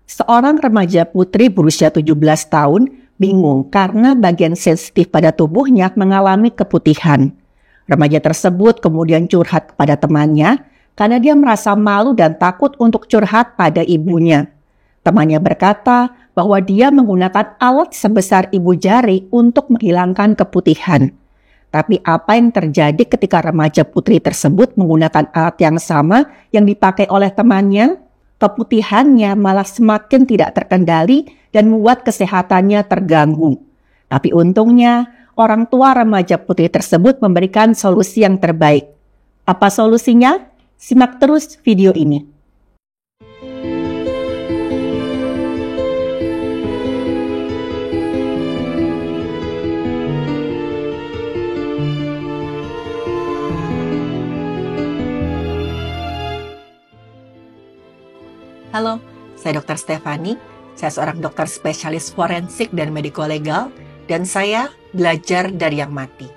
Seorang remaja putri berusia 17 tahun bingung karena bagian sensitif pada tubuhnya mengalami keputihan. Remaja tersebut kemudian curhat kepada temannya karena dia merasa malu dan takut untuk curhat pada ibunya. Temannya berkata bahwa dia menggunakan alat sebesar ibu jari untuk menghilangkan keputihan. Tapi apa yang terjadi ketika remaja putri tersebut menggunakan alat yang sama yang dipakai oleh temannya? Keputihannya malah semakin tidak terkendali dan membuat kesehatannya terganggu. Tapi untungnya, orang tua remaja putri tersebut memberikan solusi yang terbaik. Apa solusinya? Simak terus video ini. Halo, saya Dr. Stefani. Saya seorang dokter spesialis forensik dan mediko-legal, dan saya belajar dari yang mati.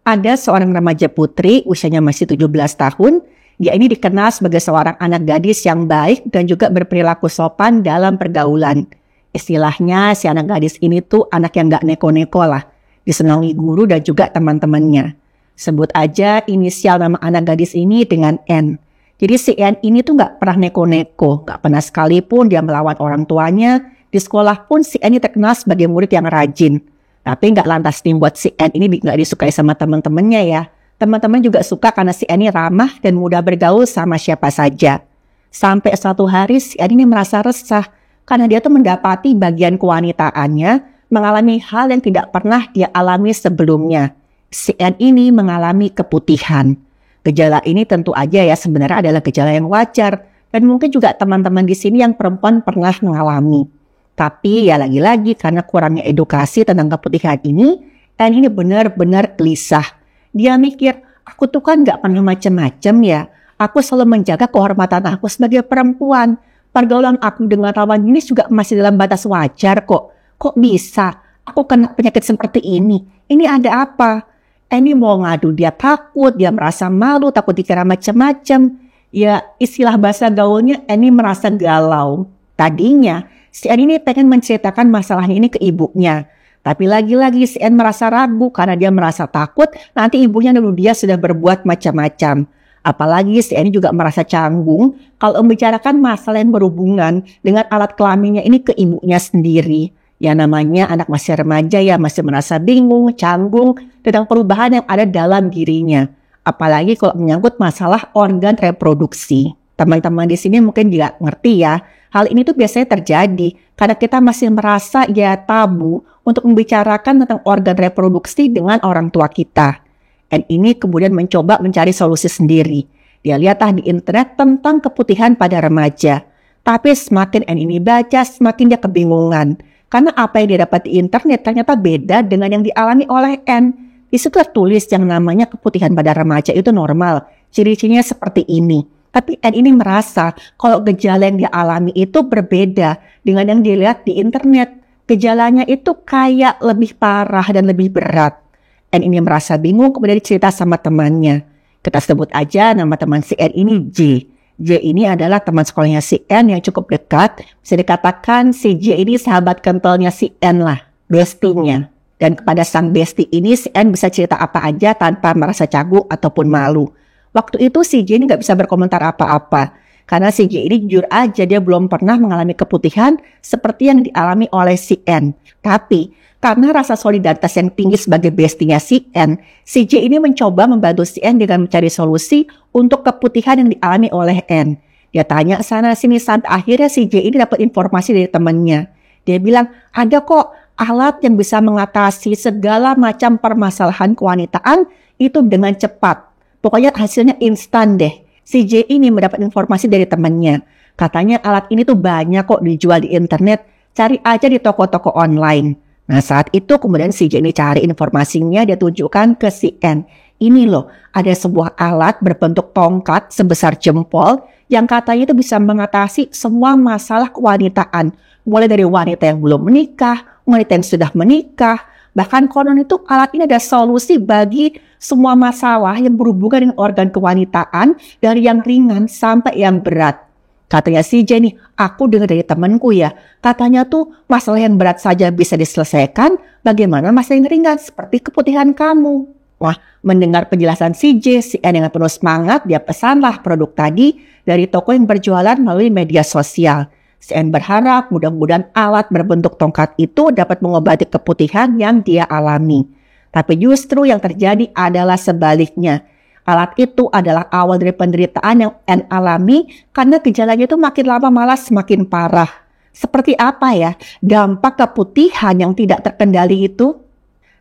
Ada seorang remaja putri, usianya masih 17 tahun. Dia ini dikenal sebagai seorang anak gadis yang baik dan juga berperilaku sopan dalam pergaulan. Istilahnya si anak gadis ini tuh anak yang gak neko-neko lah. Disenangi guru dan juga teman-temannya. Sebut aja inisial nama anak gadis ini dengan N. Jadi si N ini tuh gak pernah neko-neko, gak pernah sekalipun dia melawan orang tuanya. Di sekolah pun si N ini terkenal sebagai murid yang rajin. Tapi gak lantas membuat si N ini gak disukai sama teman-temannya ya. Teman-teman juga suka karena si N ini ramah dan mudah bergaul sama siapa saja. Sampai suatu hari si N ini merasa resah karena dia tuh mendapati bagian kewanitaannya mengalami hal yang tidak pernah dia alami sebelumnya. Si N ini mengalami keputihan. Gejala ini tentu aja ya sebenarnya adalah gejala yang wajar dan mungkin juga teman-teman di sini yang perempuan pernah mengalami. Tapi ya lagi-lagi karena kurangnya edukasi tentang keputihan ini, N ini benar-benar gelisah. Dia mikir, aku tuh kan gak pernah macam-macam ya. Aku selalu menjaga kehormatan aku sebagai perempuan. Pergaulan aku dengan lawan jenis juga masih dalam batas wajar kok. Kok bisa? Aku kena penyakit seperti ini. Ini ada apa? Ini mau ngadu, dia takut, dia merasa malu, takut dikira macam-macam. Ya istilah bahasa gaulnya ini merasa galau. Tadinya si N ini pengen menceritakan masalahnya ini ke ibunya. Tapi lagi-lagi si N merasa ragu karena dia merasa takut nanti ibunya nuduh dia sudah berbuat macam-macam. Apalagi si N juga merasa canggung kalau membicarakan masalah yang berhubungan dengan alat kelaminnya ini ke ibunya sendiri. Ya namanya anak masih remaja ya masih merasa bingung, canggung tentang perubahan yang ada dalam dirinya. Apalagi kalau menyangkut masalah organ reproduksi. Teman-teman di sini mungkin juga ngerti ya. Hal ini tuh biasanya terjadi karena kita masih merasa ya tabu untuk membicarakan tentang organ reproduksi dengan orang tua kita. Dan ini kemudian mencoba mencari solusi sendiri. Dia lihat di internet tentang keputihan pada remaja. Tapi semakin N ini baca, semakin dia kebingungan. Karena apa yang dia dapat di internet ternyata beda dengan yang dialami oleh N. Di situ tertulis yang namanya keputihan pada remaja itu normal. Ciri-cirinya seperti ini. Tapi N ini merasa kalau gejala yang dia alami itu berbeda dengan yang dilihat di internet. Gejalanya itu kayak lebih parah dan lebih berat. N ini merasa bingung kemudian cerita sama temannya. Kita sebut aja nama teman si N ini J. J ini adalah teman sekolahnya si N yang cukup dekat. Bisa dikatakan si J ini sahabat kentalnya si N lah, bestinya. Dan kepada sang bestie ini si N bisa cerita apa aja tanpa merasa canggung ataupun malu. Waktu itu si J ini gak bisa berkomentar apa-apa. Karena si J ini jujur aja dia belum pernah mengalami keputihan seperti yang dialami oleh si N. Tapi karena rasa solidaritas yang tinggi sebagai bestinya si N, si J ini mencoba membantu si N dengan mencari solusi untuk keputihan yang dialami oleh N. Dia tanya sana sini sampai akhirnya si J ini dapat informasi dari temannya. Dia bilang, ada kok alat yang bisa mengatasi segala macam permasalahan kewanitaan itu dengan cepat. Pokoknya hasilnya instan deh. Si J ini mendapat informasi dari temannya. Katanya alat ini tuh banyak kok dijual di internet. Cari aja di toko-toko online. Nah saat itu kemudian si J ini cari informasinya, dia tunjukkan ke si N. Ini loh, ada sebuah alat berbentuk tongkat sebesar jempol yang katanya itu bisa mengatasi semua masalah kewanitaan. Mulai dari wanita yang belum menikah, wanita yang sudah menikah, Bahkan konon itu alat ini ada solusi bagi semua masalah yang berhubungan dengan organ kewanitaan, dari yang ringan sampai yang berat. Katanya si J nih, aku dengar dari temanku ya, katanya tuh masalah yang berat saja bisa diselesaikan, bagaimana masalah yang ringan seperti keputihan kamu. Wah, mendengar penjelasan si J, si N dengan penuh semangat, dia pesanlah produk tadi dari toko yang berjualan melalui media sosial. Si N berharap mudah-mudahan alat berbentuk tongkat itu dapat mengobati keputihan yang dia alami. Tapi justru yang terjadi adalah sebaliknya. Alat itu adalah awal dari penderitaan yang N alami karena gejalanya itu makin lama malah semakin parah. Seperti apa ya dampak keputihan yang tidak terkendali itu?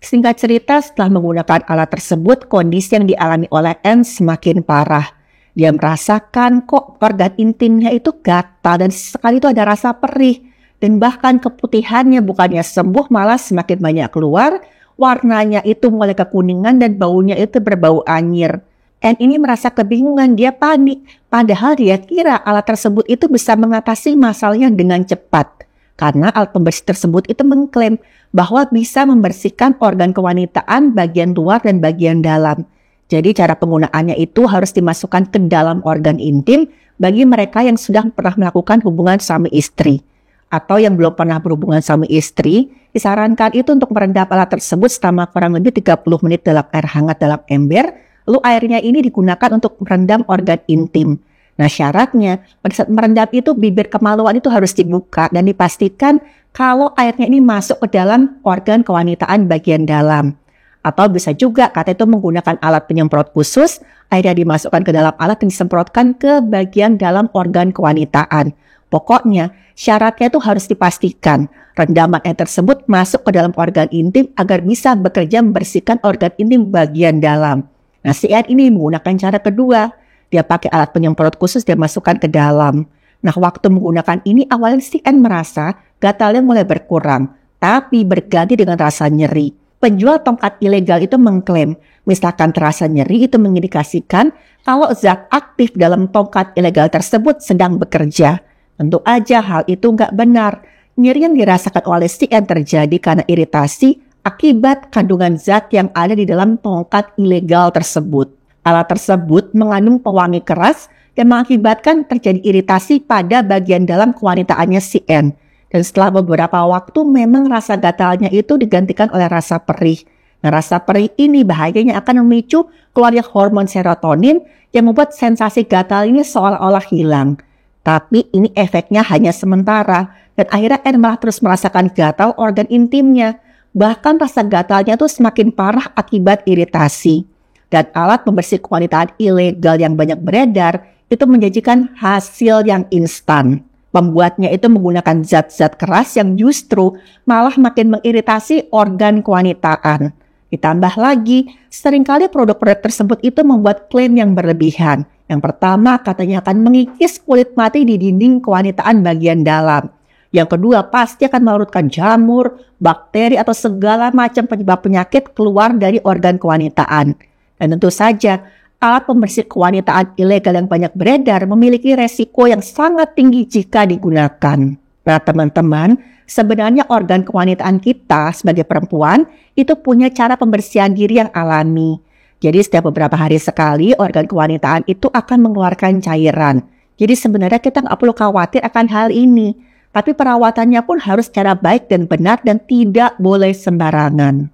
Singkat cerita, setelah menggunakan alat tersebut, kondisi yang dialami oleh N semakin parah. Dia merasakan kok organ intimnya itu gatal dan sekali itu ada rasa perih. Dan bahkan keputihannya bukannya sembuh malah semakin banyak keluar. Warnanya itu mulai kekuningan dan baunya itu berbau anyir. N ini merasa kebingungan, dia panik. Padahal dia kira alat tersebut itu bisa mengatasi masalahnya dengan cepat. Karena alat pembersih tersebut itu mengklaim bahwa bisa membersihkan organ kewanitaan bagian luar dan bagian dalam. Jadi cara penggunaannya itu harus dimasukkan ke dalam organ intim bagi mereka yang sudah pernah melakukan hubungan suami istri. Atau yang belum pernah berhubungan suami istri, disarankan itu untuk merendam alat tersebut selama kurang lebih 30 menit dalam air hangat dalam ember, lalu airnya ini digunakan untuk merendam organ intim. Nah syaratnya, pada saat merendam itu bibir kemaluan itu harus dibuka dan dipastikan kalau airnya ini masuk ke dalam organ kewanitaan bagian dalam. Atau bisa juga kata itu menggunakan alat penyemprot khusus, airnya dimasukkan ke dalam alat dan disemprotkan ke bagian dalam organ kewanitaan. Pokoknya syaratnya itu harus dipastikan rendaman air tersebut masuk ke dalam organ intim agar bisa bekerja membersihkan organ intim bagian dalam. Nah si N ini menggunakan cara kedua, dia pakai alat penyemprot khusus dia masukkan ke dalam. Nah waktu menggunakan ini awalnya si N merasa gatalnya mulai berkurang, tapi berganti dengan rasa nyeri. Penjual tongkat ilegal itu mengklaim, misalkan terasa nyeri itu mengindikasikan kalau zat aktif dalam tongkat ilegal tersebut sedang bekerja. Tentu aja hal itu nggak benar. Nyeri yang dirasakan oleh si N terjadi karena iritasi akibat kandungan zat yang ada di dalam tongkat ilegal tersebut. Alat tersebut mengandung pewangi keras dan mengakibatkan terjadi iritasi pada bagian dalam kewanitaannya si N. Dan setelah beberapa waktu memang rasa gatalnya itu digantikan oleh rasa perih. Nah rasa perih ini bahayanya akan memicu keluarnya hormon serotonin yang membuat sensasi gatal ini seolah-olah hilang. Tapi ini efeknya hanya sementara dan akhirnya N malah terus merasakan gatal organ intimnya. Bahkan rasa gatalnya itu semakin parah akibat iritasi. Dan alat pembersih kewanitaan ilegal yang banyak beredar itu menjanjikan hasil yang instan. Pembuatnya itu menggunakan zat-zat keras yang justru malah makin mengiritasi organ kewanitaan. Ditambah lagi, seringkali produk-produk tersebut itu membuat klaim yang berlebihan. Yang pertama, katanya akan mengikis kulit mati di dinding kewanitaan bagian dalam. Yang kedua, pasti akan melarutkan jamur, bakteri, atau segala macam penyebab penyakit keluar dari organ kewanitaan. Dan tentu saja, alat pembersih kewanitaan ilegal yang banyak beredar memiliki resiko yang sangat tinggi jika digunakan. Nah teman-teman, sebenarnya organ kewanitaan kita sebagai perempuan itu punya cara pembersihan diri yang alami. Jadi setiap beberapa hari sekali organ kewanitaan itu akan mengeluarkan cairan. Jadi sebenarnya kita nggak perlu khawatir akan hal ini. Tapi perawatannya pun harus secara baik dan benar dan tidak boleh sembarangan.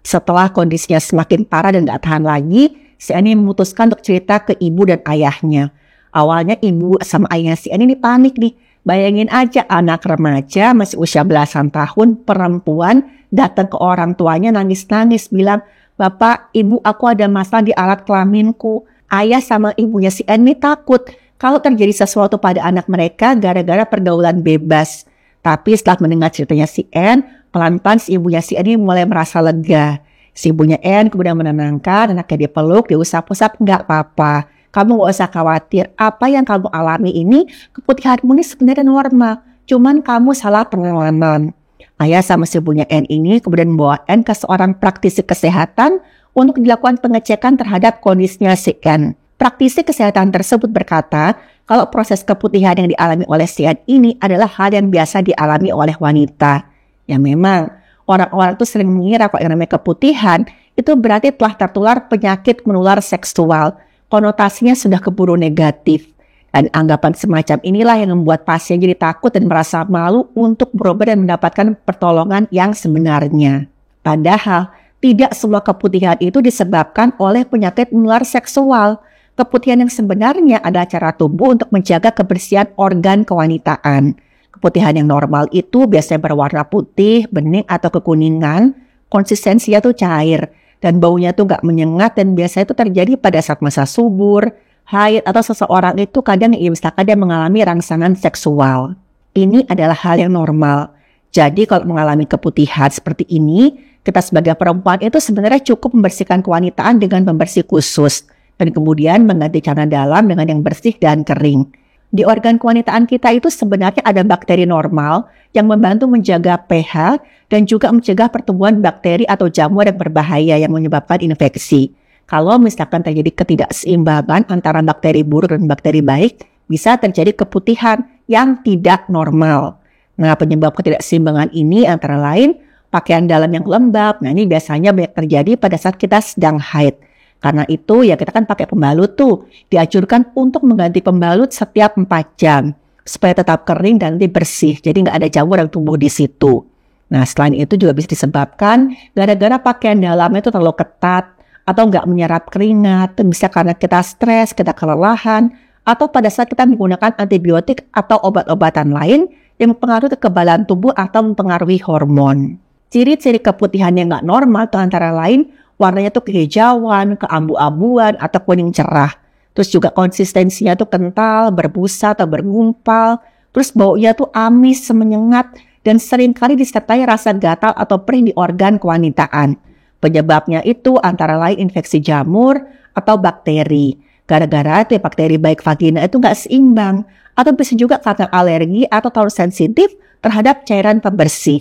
Setelah kondisinya semakin parah dan tidak tahan lagi, si N ini memutuskan untuk cerita ke ibu dan ayahnya. Awalnya ibu sama ayahnya si N ini panik nih. Bayangin aja anak remaja masih usia belasan tahun perempuan datang ke orang tuanya nangis-nangis bilang, "Bapak, ibu aku ada masalah di alat kelaminku." Ayah sama ibunya si N ini takut kalau terjadi sesuatu pada anak mereka gara-gara pergaulan bebas. Tapi setelah mendengar ceritanya si N, pelan-pelan si ibunya si N ini mulai merasa lega. Si ibunya N kemudian menenangkan, anaknya dipeluk, diusap-usap, "Nggak apa-apa. Kamu nggak usah khawatir. Apa yang kamu alami ini, keputihanmu ini sebenarnya normal. Cuman kamu salah penanganan." Ayah sama si ibunya N ini kemudian membawa N ke seorang praktisi kesehatan untuk dilakukan pengecekan terhadap kondisinya si N. Praktisi kesehatan tersebut berkata kalau proses keputihan yang dialami oleh si N ini adalah hal yang biasa dialami oleh wanita. Ya memang, Orang-orang tuh sering mengira kalau yang namanya keputihan itu berarti telah tertular penyakit menular seksual. Konotasinya sudah keburu negatif. Dan anggapan semacam inilah yang membuat pasien jadi takut dan merasa malu untuk berobat dan mendapatkan pertolongan yang sebenarnya. Padahal, tidak semua keputihan itu disebabkan oleh penyakit menular seksual. Keputihan yang sebenarnya adalah cara tubuh untuk menjaga kebersihan organ kewanitaan. Keputihan yang normal itu biasanya berwarna putih, bening, atau kekuningan. Konsistensinya tuh cair dan baunya tuh gak menyengat dan biasanya itu terjadi pada saat masa subur, haid, atau seseorang itu kadang misalkan dia mengalami rangsangan seksual. Ini adalah hal yang normal. Jadi kalau mengalami keputihan seperti ini, kita sebagai perempuan itu sebenarnya cukup membersihkan kewanitaan dengan pembersih khusus. Dan kemudian mengganti cairan dalam dengan yang bersih dan kering. Di organ kewanitaan kita itu sebenarnya ada bakteri normal yang membantu menjaga pH dan juga mencegah pertumbuhan bakteri atau jamur yang berbahaya yang menyebabkan infeksi. Kalau misalkan terjadi ketidakseimbangan antara bakteri buruk dan bakteri baik, bisa terjadi keputihan yang tidak normal. Nah, penyebab ketidakseimbangan ini antara lain pakaian dalam yang lembab. Nah, ini biasanya banyak terjadi pada saat kita sedang haid. Karena itu ya kita kan pakai pembalut tuh. Dianjurkan untuk mengganti pembalut setiap 4 jam. Supaya tetap kering dan nanti bersih. Jadi nggak ada jamur yang tumbuh di situ. Nah selain itu juga bisa disebabkan gara-gara pakaian dalamnya itu terlalu ketat. Atau nggak menyerap keringat. Bisa karena kita stres, kita kelelahan. Atau pada saat kita menggunakan antibiotik atau obat-obatan lain yang mempengaruhi kekebalan tubuh atau mempengaruhi hormon. Ciri-ciri keputihan yang nggak normal itu antara lain warnanya tuh kehijauan, keabu-abuan, atau kuning cerah. Terus juga konsistensinya tuh kental, berbusa atau bergumpal. Terus baunya tuh amis, menyengat, dan seringkali disertai rasa gatal atau perih di organ kewanitaan. Penyebabnya itu antara lain infeksi jamur atau bakteri. Gara-gara itu bakteri baik vagina itu nggak seimbang. Atau bisa juga karena alergi atau terlalu sensitif terhadap cairan pembersih.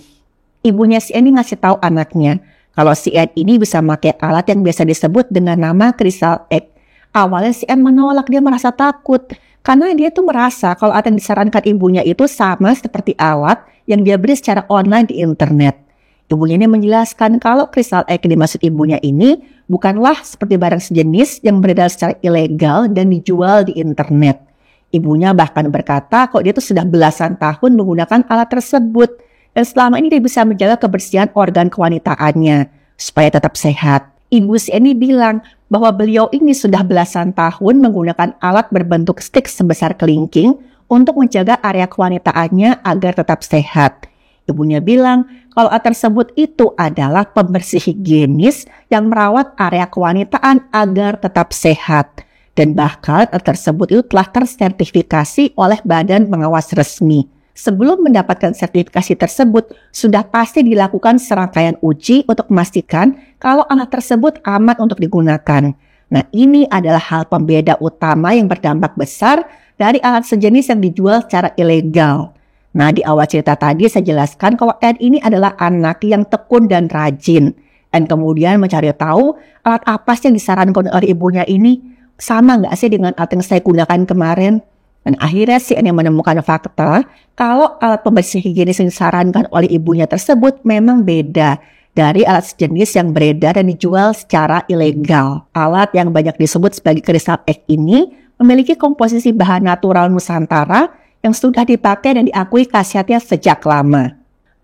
Ibunya si N ngasih tahu anaknya, kalau si N ini bisa pakai alat yang biasa disebut dengan nama Crystal Egg. Awalnya si N menolak, dia merasa takut. Karena dia tuh merasa kalau alat yang disarankan ibunya itu sama seperti alat yang dia beli secara online di internet. Ibunya ini menjelaskan kalau Crystal Egg yang dimaksud ibunya ini bukanlah seperti barang sejenis yang beredar secara ilegal dan dijual di internet. Ibunya bahkan berkata kalau dia tuh sudah belasan tahun menggunakan alat tersebut. Dan selama ini dia bisa menjaga kebersihan organ kewanitaannya supaya tetap sehat. Ibu si Eni bilang bahwa beliau ini sudah belasan tahun menggunakan alat berbentuk stik sebesar kelingking untuk menjaga area kewanitaannya agar tetap sehat. Ibunya bilang kalau alat tersebut itu adalah pembersih higienis yang merawat area kewanitaan agar tetap sehat. Dan bahkan alat tersebut itu telah tersertifikasi oleh badan pengawas resmi. Sebelum mendapatkan sertifikasi tersebut, sudah pasti dilakukan serangkaian uji untuk memastikan kalau alat tersebut aman untuk digunakan. Nah, ini adalah hal pembeda utama yang berdampak besar dari alat sejenis yang dijual secara ilegal. Nah, di awal cerita tadi saya jelaskan kalau N ini adalah anak yang tekun dan rajin. Dan kemudian mencari tahu alat apa sih yang disarankan oleh ibunya ini, sama nggak sih dengan alat yang saya gunakan kemarin? Dan akhirnya si N yang menemukan fakta kalau alat pembersih higienis yang disarankan oleh ibunya tersebut memang beda dari alat sejenis yang beredar dan dijual secara ilegal. Alat yang banyak disebut sebagai Crystal Egg ini memiliki komposisi bahan natural Nusantara yang sudah dipakai dan diakui khasiatnya sejak lama.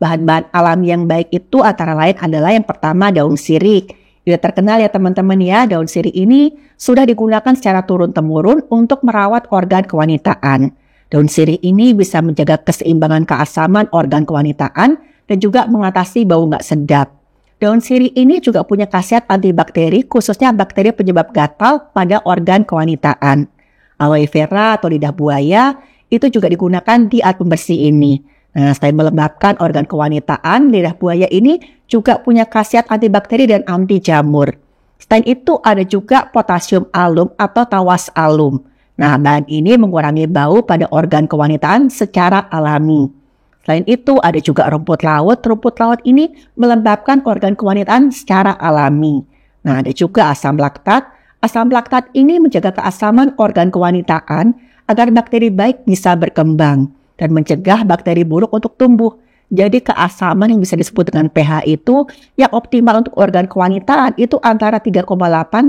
Bahan-bahan alami yang baik itu antara lain adalah yang pertama daun sirih. Sudah terkenal ya teman-teman ya, daun sirih ini sudah digunakan secara turun-temurun untuk merawat organ kewanitaan. Daun sirih ini bisa menjaga keseimbangan keasaman organ kewanitaan dan juga mengatasi bau nggak sedap. Daun sirih ini juga punya khasiat antibakteri, khususnya bakteri penyebab gatal pada organ kewanitaan. Aloe vera atau lidah buaya itu juga digunakan di alat pembersih ini. Nah, selain melembabkan organ kewanitaan, lidah buaya ini juga punya khasiat antibakteri dan anti jamur. Selain itu ada juga potasium alum atau tawas alum. Nah, bahan ini mengurangi bau pada organ kewanitaan secara alami. Selain itu ada juga rumput laut. Rumput laut ini melembabkan organ kewanitaan secara alami. Nah, ada juga asam laktat. Asam laktat ini menjaga keasaman organ kewanitaan agar bakteri baik bisa berkembang dan mencegah bakteri buruk untuk tumbuh. Jadi keasaman yang bisa disebut dengan pH itu yang optimal untuk organ kewanitaan itu antara 3,8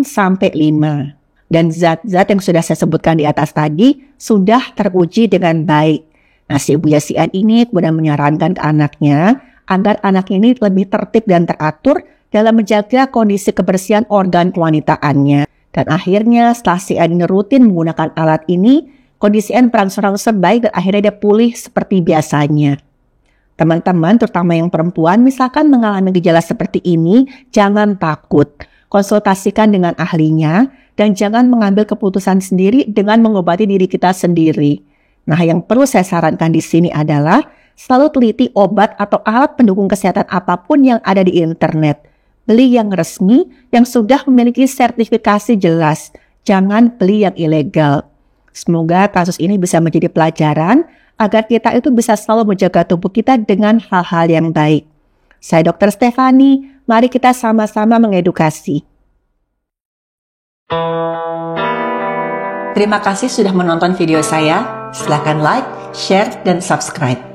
sampai 5. Dan zat-zat yang sudah saya sebutkan di atas tadi sudah teruji dengan baik. Nah, si Ibu Yasian ini kemudian menyarankan ke anaknya agar anaknya ini lebih tertib dan teratur dalam menjaga kondisi kebersihan organ kewanitaannya. Dan akhirnya setelah si An ini rutin menggunakan alat ini, kondisi An berangsur-angsur baik dan akhirnya dia pulih seperti biasanya. Teman-teman, terutama yang perempuan, misalkan mengalami gejala seperti ini, jangan takut. Konsultasikan dengan ahlinya dan jangan mengambil keputusan sendiri dengan mengobati diri kita sendiri. Nah, yang perlu saya sarankan di sini adalah selalu teliti obat atau alat pendukung kesehatan apapun yang ada di internet. Beli yang resmi, yang sudah memiliki sertifikasi jelas. Jangan beli yang ilegal. Semoga kasus ini bisa menjadi pelajaran agar kita itu bisa selalu menjaga tubuh kita dengan hal-hal yang baik. Saya Dr. Stefani, mari kita sama-sama mengedukasi. Terima kasih sudah menonton video saya. Silakan like, share, dan subscribe.